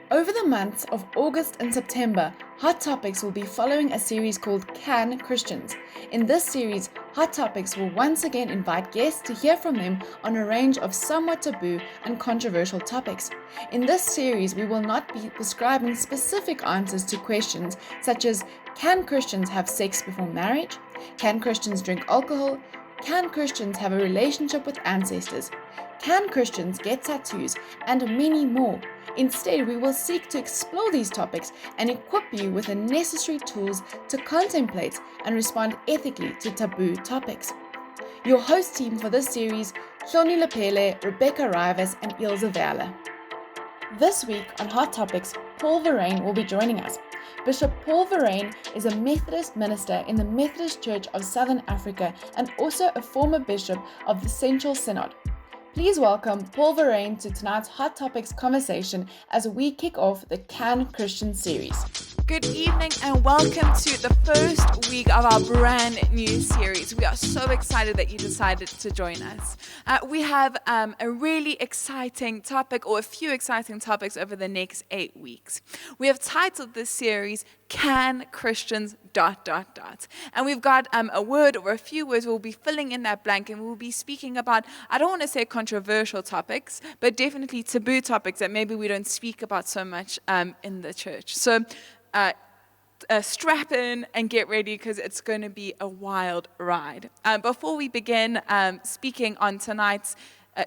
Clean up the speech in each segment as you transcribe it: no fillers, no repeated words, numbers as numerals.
Over the months of August and September, Hot Topics will be following a series called Can Christians. In this series, Hot Topics will once again invite guests to hear from them on a range of somewhat taboo and controversial topics. In this series, we will not be prescribing specific answers to questions such as, can Christians have sex before marriage? Can Christians drink alcohol? Can Christians have a relationship with ancestors? Can Christians get tattoos? And many more. Instead, we will seek to explore these topics and equip you with the necessary tools to contemplate and respond ethically to taboo topics. Your host team for this series, Hloni Rebekah and Ilse. This week on Hot Topics, Paul Verreyn will be joining us. Bishop Paul Verreyn is a Methodist minister in the Methodist Church of Southern Africa and also a former bishop of the Central Synod. Please welcome Paul Verreyn to tonight's Hot Topics conversation as we kick off the Can Christian series. Good evening and welcome to the first week of our brand new series. We are so excited that you decided to join us. We have a really exciting topic, or a few exciting topics over the next 8 weeks. We have titled this series, Can Christians ... And we've got a word or a few words. We'll be filling in that blank and we'll be speaking about, I don't want to say controversial topics, but definitely taboo topics that maybe we don't speak about so much in the church. So strap in and get ready because it's going to be a wild ride. Before we begin speaking on tonight's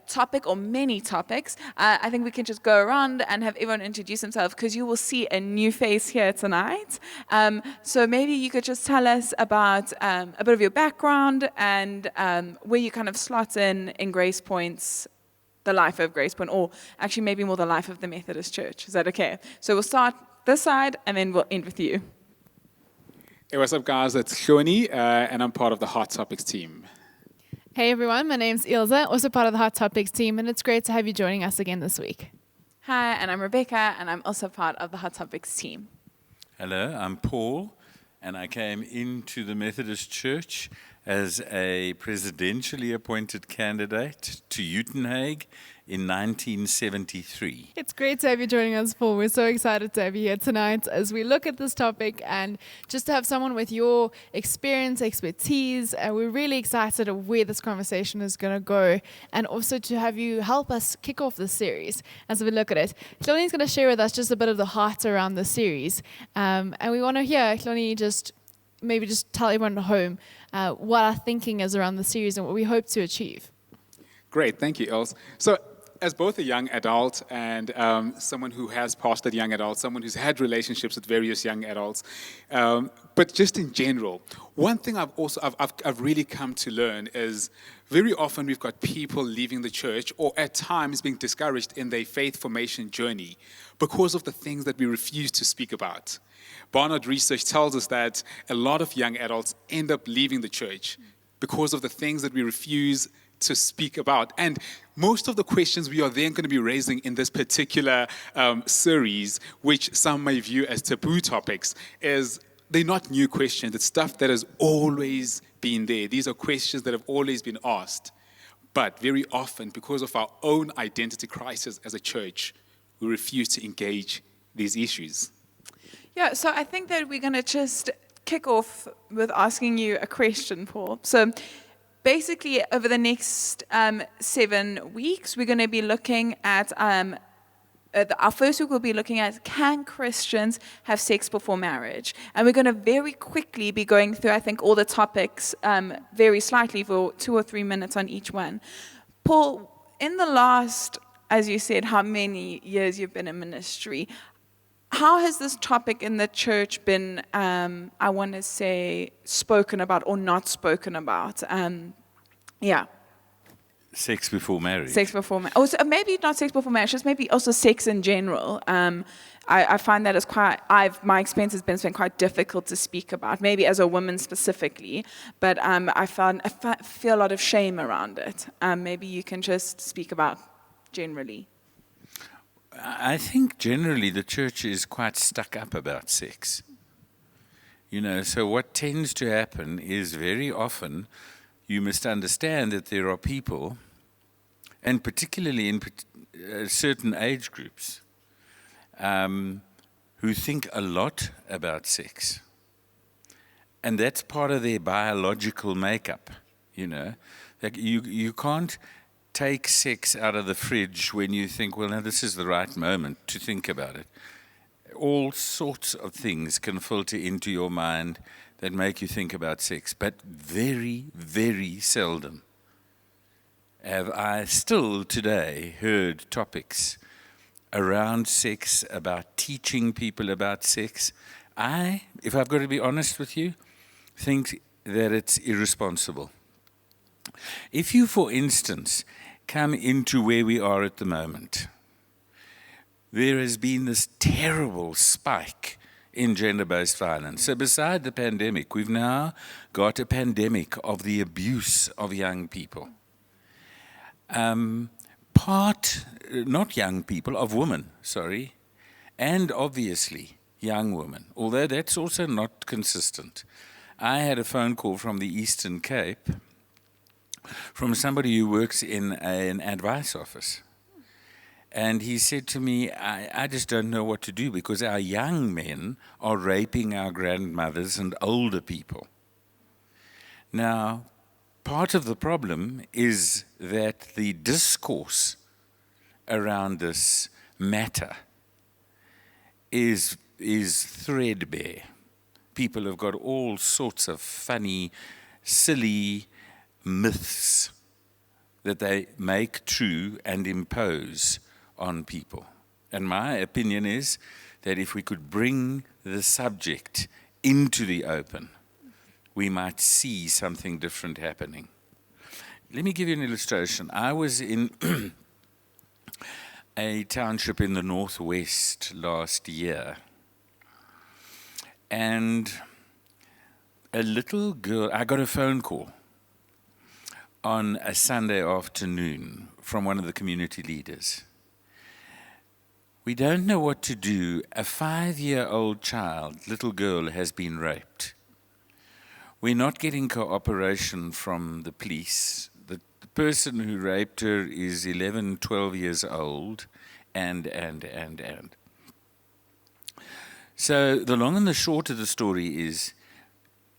topic or many topics, I think we can just go around and have everyone introduce themselves because you will see a new face here tonight. So maybe you could just tell us about a bit of your background and where you kind of slot in Gracepoint's, the life of Gracepoint, or actually maybe more the life of the Methodist Church. Is that okay? So we'll start this side and then we'll end with you. Hey, what's up, guys? It's Hloni, and I'm part of the Hot Topics team. Hey everyone, my name's Ilse, also part of the Hot Topics team, and it's great to have you joining us again this week. Hi, and I'm Rebekah, and I'm also part of the Hot Topics team. Hello, I'm Paul, and I came into the Methodist Church as a presidentially appointed candidate to Uitenhage in 1973. It's great to have you joining us, Paul. We're so excited to have you here tonight as we look at this topic and just to have someone with your experience, expertise. We're really excited of where this conversation is going to go and also to have you help us kick off this series as we look at it. Hloni's going to share with us just a bit of the heart around the series. And we want to hear Hloni just tell everyone at home what our thinking is around the series and what we hope to achieve. Great, thank you, Ilse. So, as both a young adult and someone who has pastored young adults, someone who's had relationships with various young adults, but just in general, one thing I've really come to learn is very often we've got people leaving the church or at times being discouraged in their faith formation journey because of the things that we refuse to speak about. Barnard research tells us that a lot of young adults end up leaving the church because of the things that we refuse to speak about. And most of the questions we are then going to be raising in this particular series, which some may view as taboo topics, they're not new questions. It's stuff that has always been there. These are questions that have always been asked. But very often, because of our own identity crisis as a church, we refuse to engage these issues. Yeah, so I think that we're going to just kick off with asking you a question, Paul. So basically, over the next 7 weeks, we're going to be looking at, our first week we'll be looking at, can Christians have sex before marriage? And we're going to very quickly be going through, I think, all the topics very slightly for 2 or 3 minutes on each one. Paul, in the last, as you said, how many years you've been in ministry, how has this topic in the church been, I want to say, spoken about or not spoken about? Sex before marriage. Sex before marriage. Also, maybe not sex before marriage, just maybe also sex in general. I find that is my experience has been quite difficult to speak about, maybe as a woman specifically, but I feel a lot of shame around it. Maybe you can just speak about generally. I think generally the church is quite stuck up about sex. So what tends to happen is very often you must understand that there are people, and particularly in certain age groups, who think a lot about sex. And that's part of their biological makeup, you know. Like you can't take sex out of the fridge when you think, well, now this is the right moment to think about it. All sorts of things can filter into your mind that make you think about sex, but very, very seldom have I still today heard topics around sex, about teaching people about sex. I, if I've got to be honest with you, think that it's irresponsible. If you, for instance, come into where we are at the moment, there has been this terrible spike in gender-based violence. So beside the pandemic, we've now got a pandemic of the abuse of young people. Not young people, of women, sorry, and obviously young women, although that's also not consistent. I had a phone call from the Eastern Cape from somebody who works in an advice office. And he said to me, I just don't know what to do because our young men are raping our grandmothers and older people. Now, part of the problem is that the discourse around this matter is threadbare. People have got all sorts of funny, silly myths that they make true and impose on people. And my opinion is that if we could bring the subject into the open, we might see something different happening. Let me give you an illustration. I was in a township in the northwest last year, and a little girl, I got a phone call on a Sunday afternoon from one of the community leaders. We don't know what to do. A 5-year-old child, little girl, has been raped. We're not getting cooperation from the police. The person who raped her is 11, 12 years old, and. So the long and the short of the story is,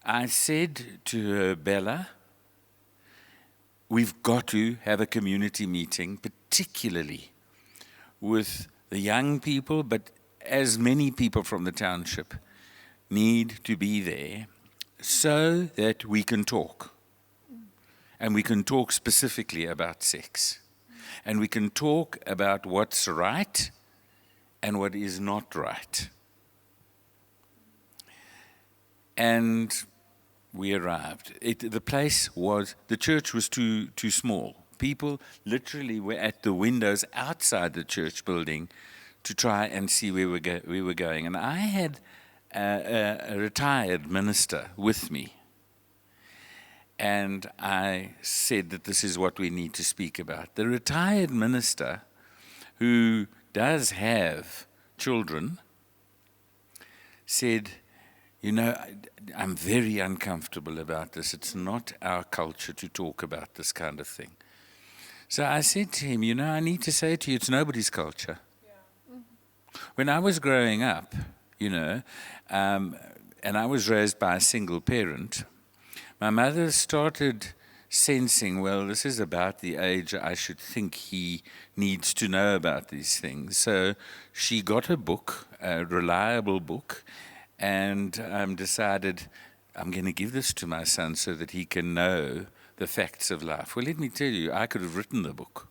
I said to her, Bella, we've got to have a community meeting, particularly with the young people, but as many people from the township need to be there so that we can talk. And we can talk specifically about sex. And we can talk about what's right and what is not right. And we arrived. The church was too small. People literally were at the windows outside the church building to try and see where we were going. And I had a retired minister with me. And I said that this is what we need to speak about. The retired minister, who does have children, said, you know, I'm very uncomfortable about this. It's not our culture to talk about this kind of thing. So I said to him, you know, I need to say to you, it's nobody's culture. Yeah. Mm-hmm. When I was growing up, you know, and I was raised by a single parent, my mother started sensing, well, this is about the age I should think he needs to know about these things. So she got a book, a reliable book, and decided, I'm going to give this to my son so that he can know the facts of life. Well, let me tell you, I could have written the book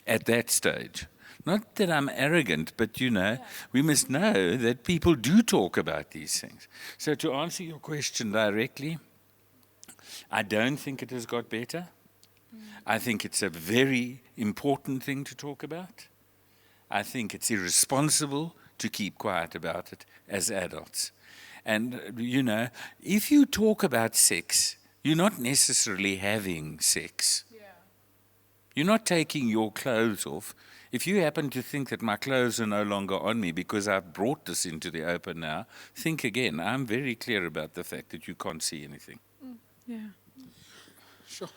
at that stage. Not that I'm arrogant, but, you know, we must know that people do talk about these things. So to answer your question directly, I don't think it has got better. I think it's a very important thing to talk about. I think it's irresponsible to keep quiet about it as adults. And, you know, if you talk about sex, you're not necessarily having sex. Yeah. You're not taking your clothes off. If you happen to think that my clothes are no longer on me because I've brought this into the open now, think again. I'm very clear about the fact that you can't see anything. Yeah. Sure.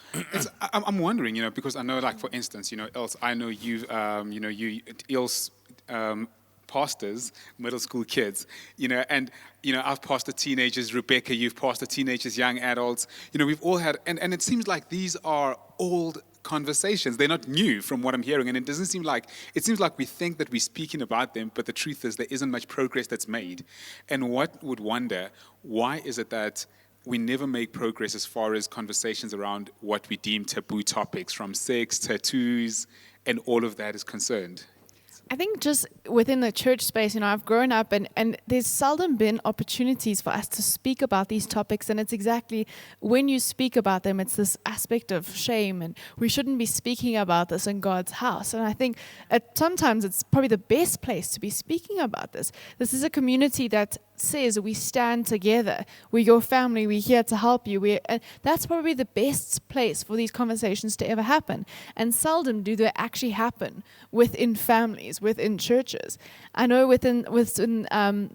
I'm wondering, you know, because I know, like, for instance, you know, Ilse, I know you've, you know, Ilse pastors middle school kids, and I've pastored teenagers. Rebekah, you've pastored teenagers, young adults. We've all had, and it seems like these are old conversations. They're not new from what I'm hearing, and it seems like we think that we're speaking about them, but the truth is there isn't much progress that's made. And what would wonder, why is it that we never make progress as far as conversations around what we deem taboo topics, from sex, tattoos, and all of that is concerned? I think just within the church space, I've grown up and there's seldom been opportunities for us to speak about these topics. And it's exactly when you speak about them, it's this aspect of shame, and we shouldn't be speaking about this in God's house. And I think sometimes it's probably the best place to be speaking about this. This is a community that says we stand together. We're your family. We're here to help you. And that's probably the best place for these conversations to ever happen. And seldom do they actually happen within families, within churches. I know within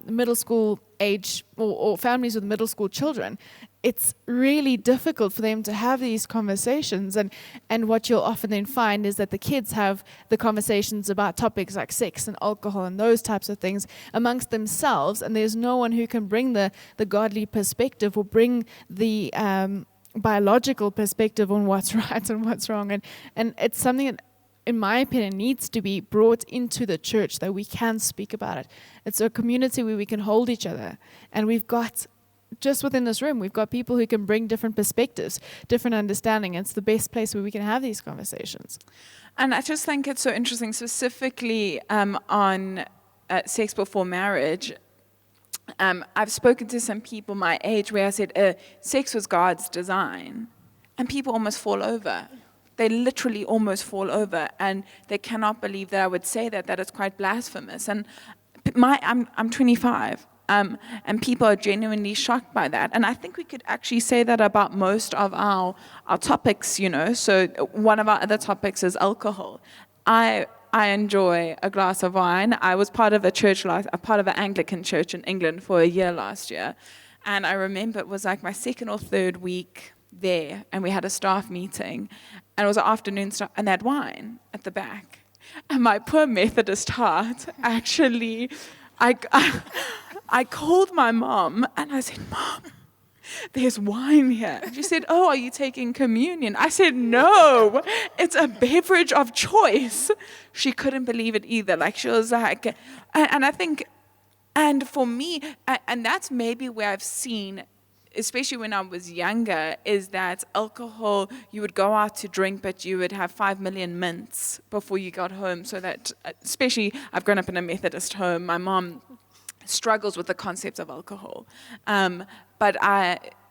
middle school age or families with middle school children, it's really difficult for them to have these conversations. And what you'll often then find is that the kids have the conversations about topics like sex and alcohol and those types of things amongst themselves, and there's no one who can bring the godly perspective or bring the biological perspective on what's right and what's wrong. And it's something that, in my opinion, needs to be brought into the church, that we can speak about it. It's a community where we can hold each other, and we've got, just within this room, we've got people who can bring different perspectives, different understanding. It's the best place where we can have these conversations. And I just think it's so interesting, specifically on sex before marriage. I've spoken to some people my age where I said, sex was God's design, and people almost fall over. They literally almost fall over, and they cannot believe that I would say that it's quite blasphemous. And I'm 25. And people are genuinely shocked by that. And I think we could actually say that about most of our topics, So one of our other topics is alcohol. I enjoy a glass of wine. I was part of part of an Anglican church in England for a year last year. And I remember it was like my second or third week there, and we had a staff meeting. And it was an afternoon staff, and they had wine at the back. And my poor Methodist heart, actually, I called my mom and I said, "Mom, there's wine here." And she said, "Oh, are you taking communion?" I said, "No, it's a beverage of choice." She couldn't believe it either. Like, she was like, and I think, and for me, and that's maybe where I've seen, especially when I was younger, is that alcohol, you would go out to drink, but you would have 5 million mints before you got home. So that, especially, I've grown up in a Methodist home. My mom struggles with the concept of alcohol. But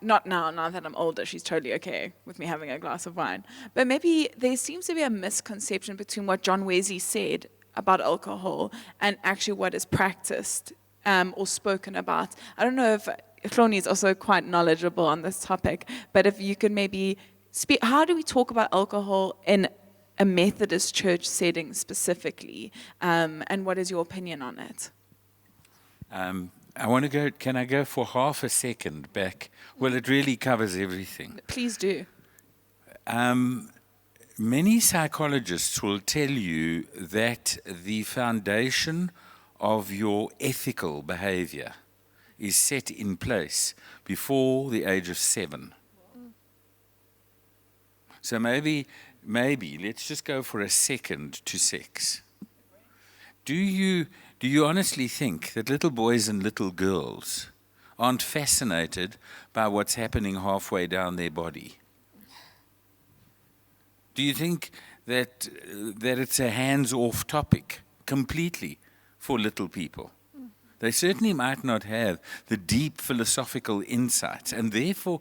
not now that I'm older, she's totally okay with me having a glass of wine. But maybe there seems to be a misconception between what John Wesley said about alcohol and actually what is practiced or spoken about. I don't know if Hloni is also quite knowledgeable on this topic, but if you could maybe speak, how do we talk about alcohol in a Methodist church setting specifically, and what is your opinion on it? I want to go, can I go for half a second back? Well, it really covers everything. Please do. Many psychologists will tell you that the foundation of your ethical behavior is set in place before the age of 7. So maybe, let's just go for a second to sex. Do you honestly think that little boys and little girls aren't fascinated by what's happening halfway down their body? Do you think that it's a hands-off topic completely for little people? They certainly might not have the deep philosophical insights, and therefore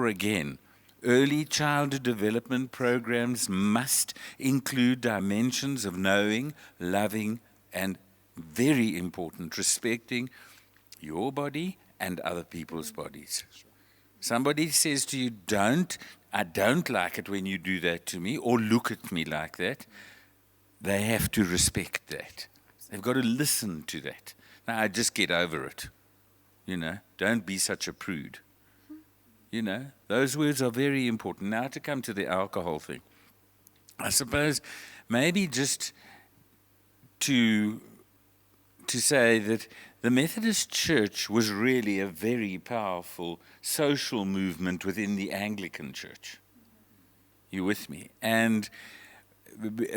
again, early childhood development programs must include dimensions of knowing, loving, and very important, respecting your body and other people's bodies. Somebody says to you, I don't like it when you do that to me, or look at me like that. They have to respect that. They've got to listen to that. Now, I just get over it. Don't be such a prude. Those words are very important. Now to come to the alcohol thing. I suppose maybe just to say that the Methodist Church was really a very powerful social movement within the Anglican Church. You with me? And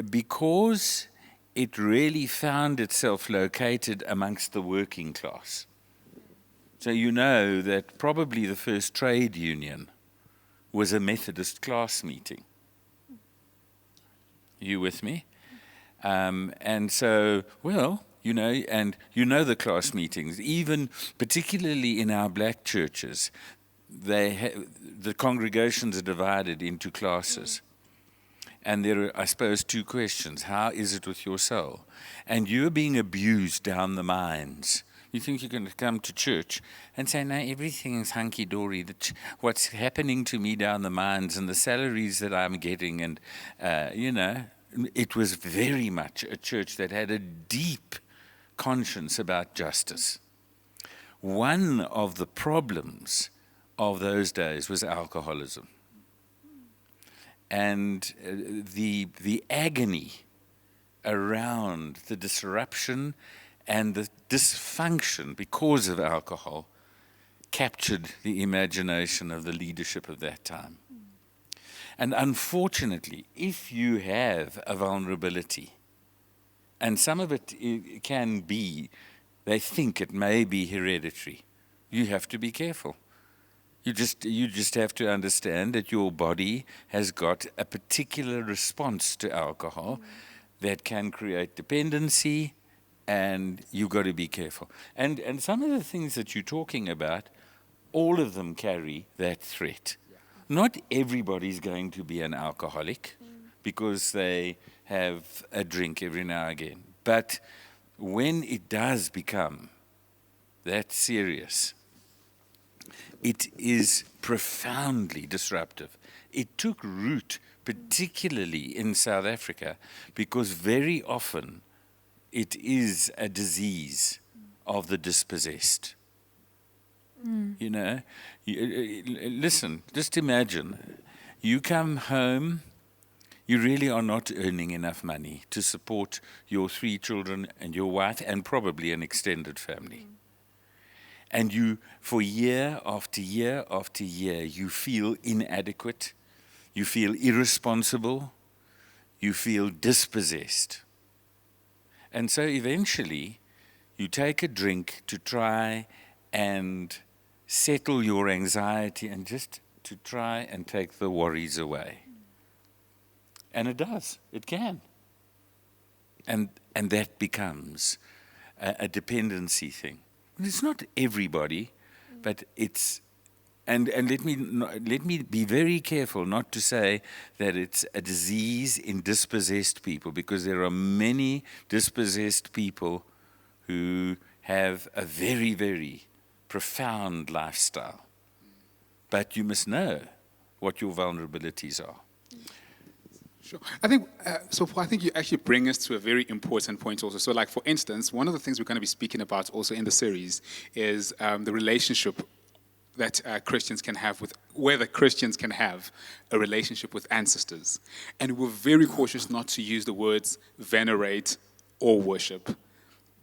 because it really found itself located amongst the working class. So you know that probably the first trade union was a Methodist class meeting. You with me? And so, well, and the class meetings, even particularly in our black churches, the congregations are divided into classes. And there are, I suppose, two questions. How is it with your soul? And you're being abused down the mines. You think you're going to come to church and say, no, everything's hunky-dory. What's happening to me down the mines and the salaries that I'm getting. And, it was very much a church that had a deep conscience about justice. One of the problems of those days was alcoholism. And the agony around the disruption and the dysfunction because of alcohol captured the imagination of the leadership of that time. And unfortunately, if you have a vulnerability, and some of it can be, they think it may be hereditary, you have to be careful. You just have to understand that your body has got a particular response to alcohol that can create dependency, and you've got to be careful. And some of the things that you're talking about, all of them carry that threat. Not everybody's going to be an alcoholic because they have a drink every now and again. But when it does become that serious, it is profoundly disruptive. It took root, particularly in South Africa, because very often it is a disease of the dispossessed. Listen, just imagine, you come home, you really are not earning enough money to support your 3 children and your wife and probably an extended family. And you, for year after year after year, you feel inadequate, you feel irresponsible, you feel dispossessed. And so eventually, you take a drink to try and settle your anxiety and just to try and take the worries away. And it does, it can. And that becomes a dependency thing. It's not everybody, but it's, and let me be very careful not to say that it's a disease in dispossessed people, because there are many dispossessed people who have a very, very profound lifestyle. But you must know what your vulnerabilities are. Sure. I think you actually bring us to a very important point also. So, like, for instance, one of the things we're going to be speaking about also in the series is the relationship that Christians can have with, whether Christians can have a relationship with ancestors. And we're very cautious not to use the words venerate or worship,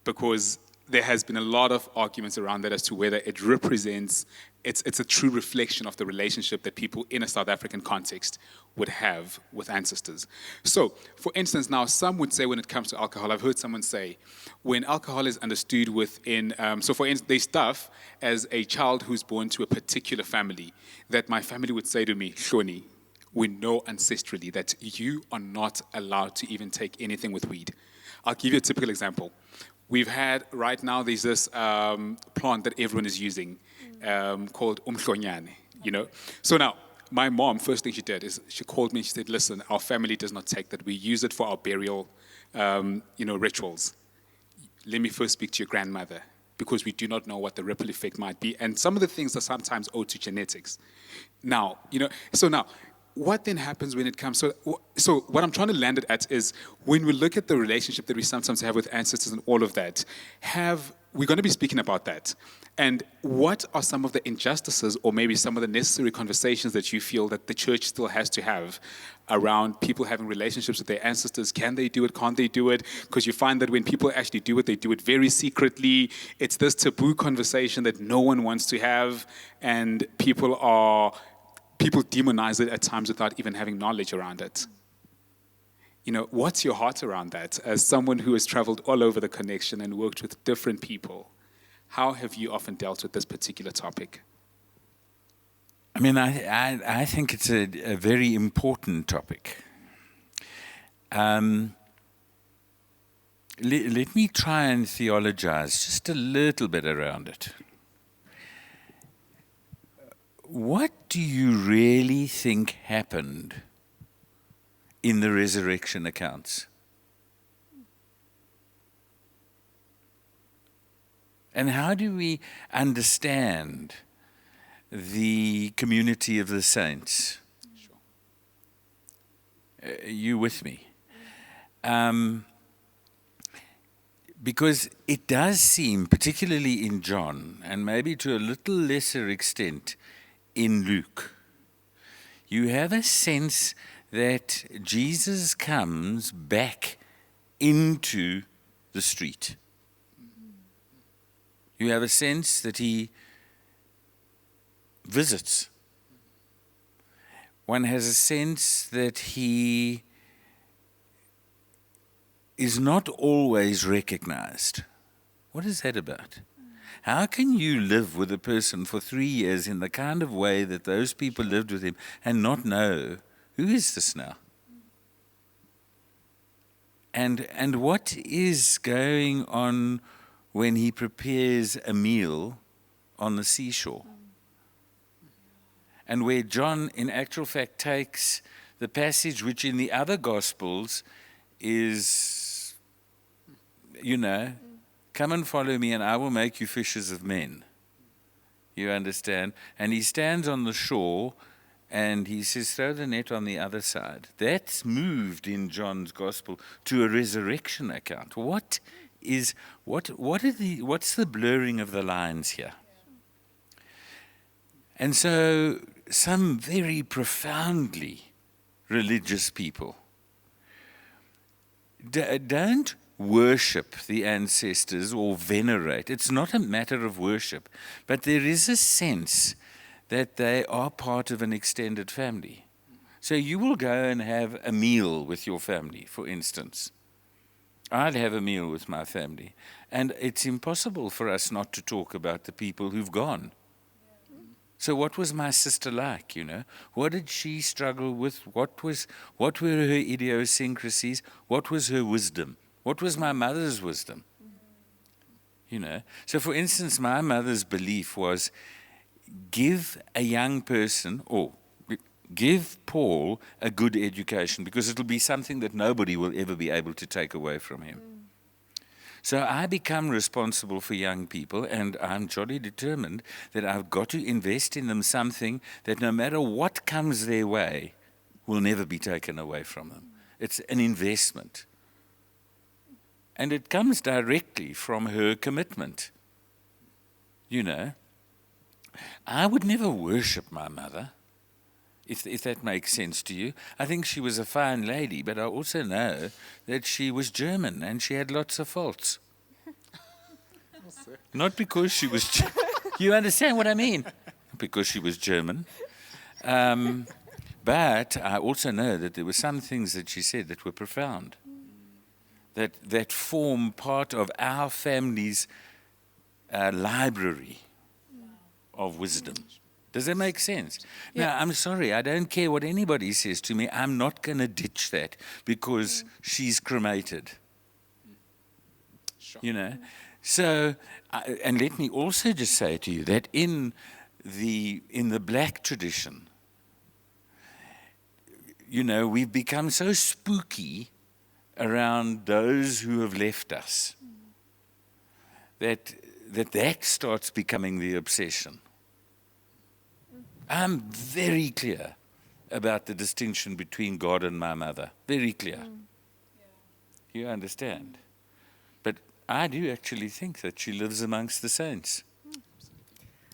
because there has been a lot of arguments around that as to whether it represents, it's a true reflection of the relationship that people in a South African context would have with ancestors. So, for instance, now some would say when it comes to alcohol, I've heard someone say, when alcohol is understood within, so for instance, they stuff as a child who's born to a particular family, that my family would say to me, Hloni, we know ancestrally that you are not allowed to even take anything with weed. I'll give you a typical example. We've had, right now, there's this plant that everyone is using called umhlonyane, So now, my mom, first thing she did is she called me, she said, listen, our family does not take that. We use it for our burial, rituals. Let me first speak to your grandmother, because we do not know what the ripple effect might be. And some of the things are sometimes owed to genetics. Now, so now, what then happens when it comes, so what I'm trying to land it at is, when we look at the relationship that we sometimes have with ancestors and all of that, we're going to be speaking about that. And what are some of the injustices, or maybe some of the necessary conversations that you feel that the church still has to have around people having relationships with their ancestors. Can they do it? Can't they do it? Because you find that when people actually do it, they do it very secretly. It's this taboo conversation that no one wants to have, and people demonize it at times without even having knowledge around it. What's your heart around that? As someone who has traveled all over the connection and worked with different people, how have you often dealt with this particular topic? I mean, I think it's a very important topic. Let me try and theologize just a little bit around it. What do you really think happened in the resurrection accounts? And how do we understand the community of the saints? Sure. You with me? Because it does seem, particularly in John, and maybe to a little lesser extent in Luke, you have a sense that Jesus comes back into the street. You have a sense that he visits. One has a sense that he is not always recognized. What is that about? How can you live with a person for 3 years in the kind of way that those people lived with him and not know, who is this now? And what is going on when he prepares a meal on the seashore? And where John, in actual fact, takes the passage which in the other Gospels is, come and follow me and I will make you fishers of men. You understand? And he stands on the shore and he says, throw the net on the other side. That's moved in John's Gospel to a resurrection account. What's the blurring of the lines here? And so some very profoundly religious people don't worship the ancestors or venerate. It's not a matter of worship, but there is a sense that they are part of an extended family. So you will go and have a meal with your family, for instance. I'd have a meal with my family. And it's impossible for us not to talk about the people who've gone. So what was my sister like, What did she struggle with? What were her idiosyncrasies? What was her wisdom? What was my mother's wisdom? So for instance, my mother's belief was give a young person, or give Paul a good education, because it'll be something that nobody will ever be able to take away from him. So I become responsible for young people, and I'm jolly determined that I've got to invest in them something that no matter what comes their way, will never be taken away from them. It's an investment. And it comes directly from her commitment. I would never worship my mother, if that makes sense to you. I think she was a fine lady, but I also know that she was German and she had lots of faults. Not because she was... You understand what I mean? Because she was German. But I also know that there were some things that she said that were profound, that form part of our family's library of wisdom. Does that make sense? Yeah. Now, I'm sorry, I don't care what anybody says to me. I'm not going to ditch that because she's cremated. Sure. So, and let me also just say to you that in the black tradition, we've become so spooky around those who have left us that starts becoming the obsession. I'm very clear about the distinction between God and my mother. Very clear. You understand? But I do actually think that she lives amongst the saints.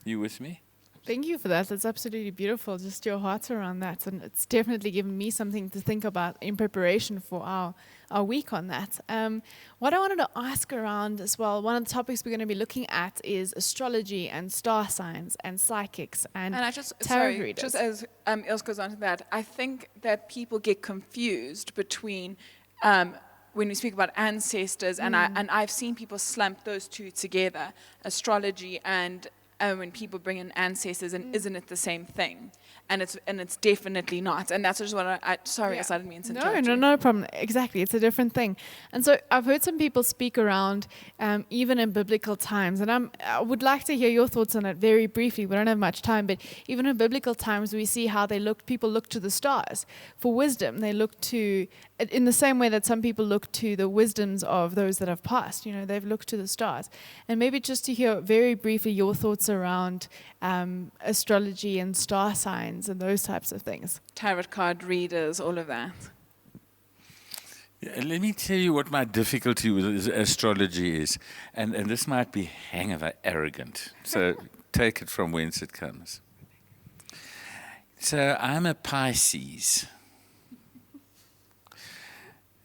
You with me? Thank you for that. That's absolutely beautiful. Just your heart around that. And it's definitely given me something to think about in preparation for our week on that. What I wanted to ask around as well, one of the topics we're going to be looking at is astrology and star signs and psychics and And I just, tarot sorry, readers. just as Ilse goes on to that, I think that people get confused between when we speak about ancestors, and I've seen people slump those two together, astrology and when people bring in ancestors, and isn't it the same thing? And it's definitely not. And that's just what sorry, Yeah. I didn't mean to interrupt No, you. no problem. Exactly. It's a different thing. And so I've heard some people speak around, even in biblical times, and I would like to hear your thoughts on it very briefly. We don't have much time, but even in biblical times, we see how people look to the stars for wisdom. They look to, in the same way that some people look to the wisdoms of those that have passed, they've looked to the stars. And maybe just to hear very briefly your thoughts around astrology and star signs and those types of things. Tarot card readers, all of that. Yeah, let me tell you what my difficulty with astrology is. And this might be hang of arrogant. So take it from whence it comes. So I'm a Pisces.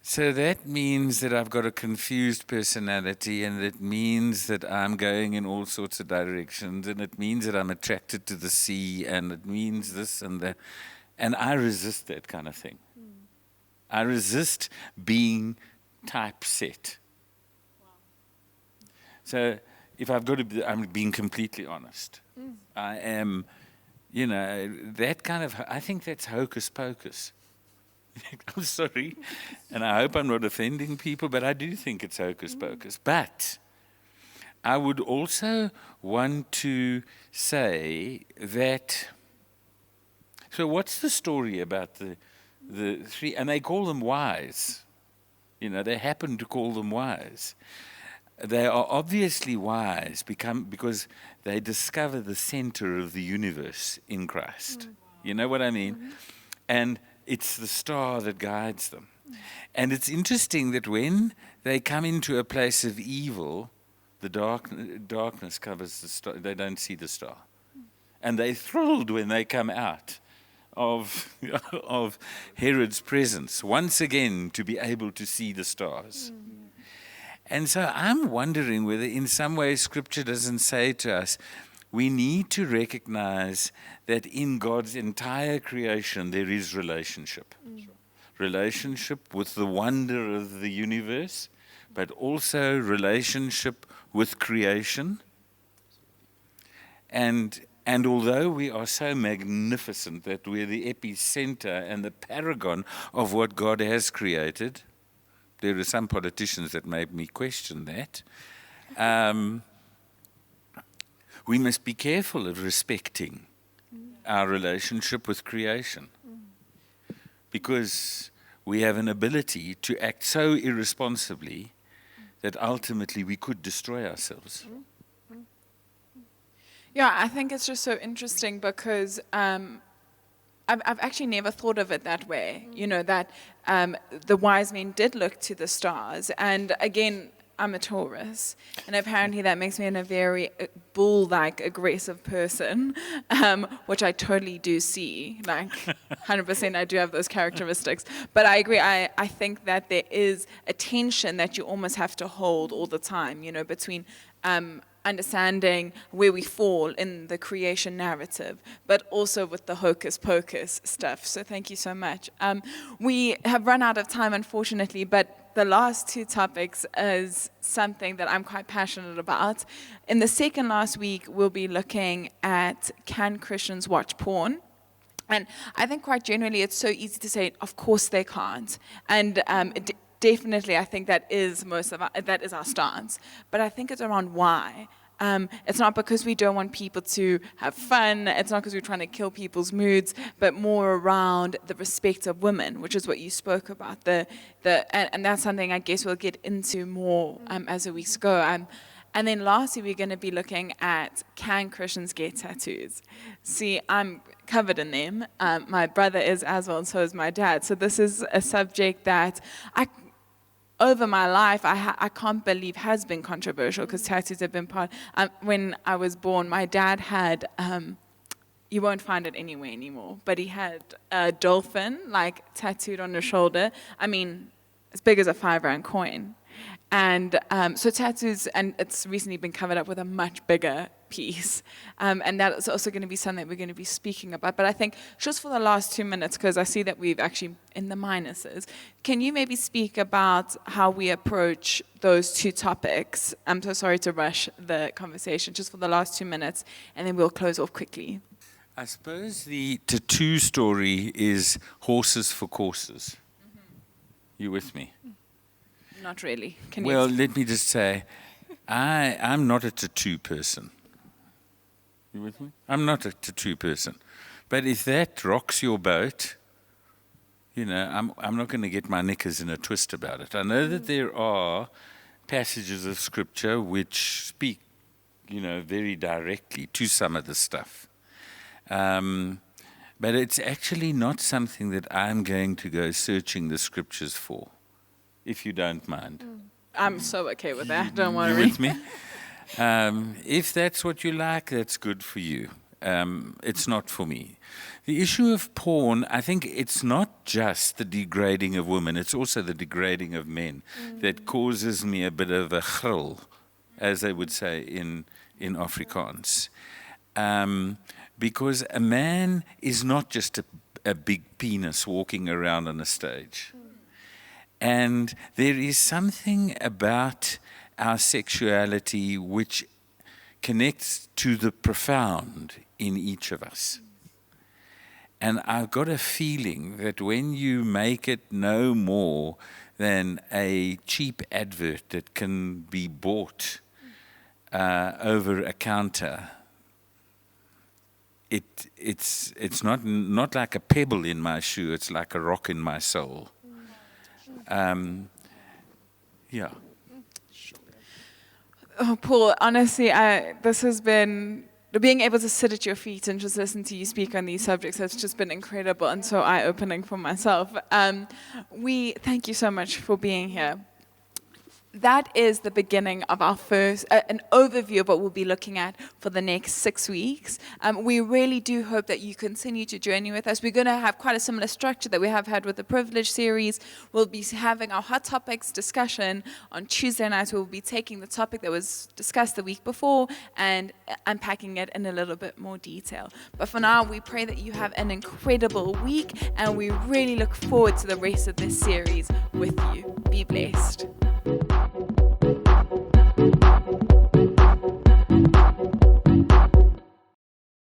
So that means that I've got a confused personality, and it means that I'm going in all sorts of directions, and it means that I'm attracted to the sea, and it means this and that. And I resist that kind of thing. I resist being typeset. So if I've got to be, I'm being completely honest. I am, that kind of, I think that's hocus pocus. I'm sorry, and I hope I'm not offending people, but I do think it's hocus pocus. But I would also want to say that, so what's the story about the three, and they call them wise. They happen to call them wise. They are obviously wise because they discover the center of the universe in Christ. You know what I mean? And it's the star that guides them. And it's interesting that when they come into a place of evil, the darkness covers the star. They don't see the star. And they're thrilled when they come out of Herod's presence, once again to be able to see the stars. And so I'm wondering whether in some way Scripture doesn't say to us, we need to recognize that in God's entire creation there is relationship. Relationship with the wonder of the universe, but also relationship with creation. And although we are so magnificent that we're the epicenter and the paragon of what God has created, there are some politicians that made me question that. We must be careful of respecting our relationship with creation, because we have an ability to act so irresponsibly that ultimately we could destroy ourselves. Yeah, I think it's just so interesting because I've actually never thought of it that way, that the wise men did look to the stars. And again, I'm a Taurus, and apparently that makes me a very bull-like, aggressive person, which I totally do see. 100% I do have those characteristics. But I agree, I think that there is a tension that you almost have to hold all the time, between understanding where we fall in the creation narrative, but also with the hocus pocus stuff. So thank you so much. We have run out of time, unfortunately, but the last two topics is something that I'm quite passionate about. In the second last week, we'll be looking at, can Christians watch porn? And I think quite generally it's so easy to say, of course they can't. And definitely I think that is our stance. But I think it's around why. It's not because we don't want people to have fun. It's not because we're trying to kill people's moods, but more around the respect of women, which is what you spoke about. And that's something I guess we'll get into more as the weeks go. And then lastly, we're going to be looking at, can Christians get tattoos? See, I'm covered in them. My brother is as well, and so is my dad. So this is a subject that over my life, I can't believe has been controversial, because tattoos have been part. When I was born, my dad had you won't find it anywhere anymore. But he had a dolphin, like, tattooed on his shoulder. I mean, as big as a 5 rand coin. And so tattoos, and it's recently been covered up with a much bigger piece. And that is also going to be something that we're going to be speaking about. But I think just for the last 2 minutes, because I see that we've actually in the minuses, can you maybe speak about how we approach those two topics? I'm so sorry to rush the conversation, just for the last 2 minutes, and then we'll close off quickly. I suppose the tattoo story is horses for courses. You with me? Not really. Well, let me just say, I'm not a tattoo person. You with me? I'm not a tattoo person. But if that rocks your boat, you know, I'm not going to get my knickers in a twist about it. I know that there are passages of Scripture which speak, you know, very directly to some of the stuff. But it's actually not something that I'm going to go searching the Scriptures for, if you don't mind. I'm so okay with that, don't worry. You with me? If that's what you like, that's good for you. It's not for me. The issue of porn, I think it's not just the degrading of women, it's also the degrading of men that causes me a bit of a grill, as they would say in Afrikaans. Because a man is not just a big penis walking around on a stage. And there is something about our sexuality which connects to the profound in each of us. And I've got a feeling that when you make it no more than a cheap advert that can be bought over a counter, it's not like a pebble in my shoe, it's like a rock in my soul. Yeah. Oh, Paul, honestly, this has been, being able to sit at your feet and just listen to you speak on these subjects has just been incredible and so eye-opening for myself. We thank you so much for being here. That is the beginning of our first, an overview of what we'll be looking at for the next 6 weeks. We really do hope that you continue to journey with us. We're going to have quite a similar structure that we have had with the Privilege series. We'll be having our Hot Topics discussion on Tuesday nights. We'll be taking the topic that was discussed the week before and unpacking it in a little bit more detail. But for now, we pray that you have an incredible week, and we really look forward to the rest of this series with you. Be blessed.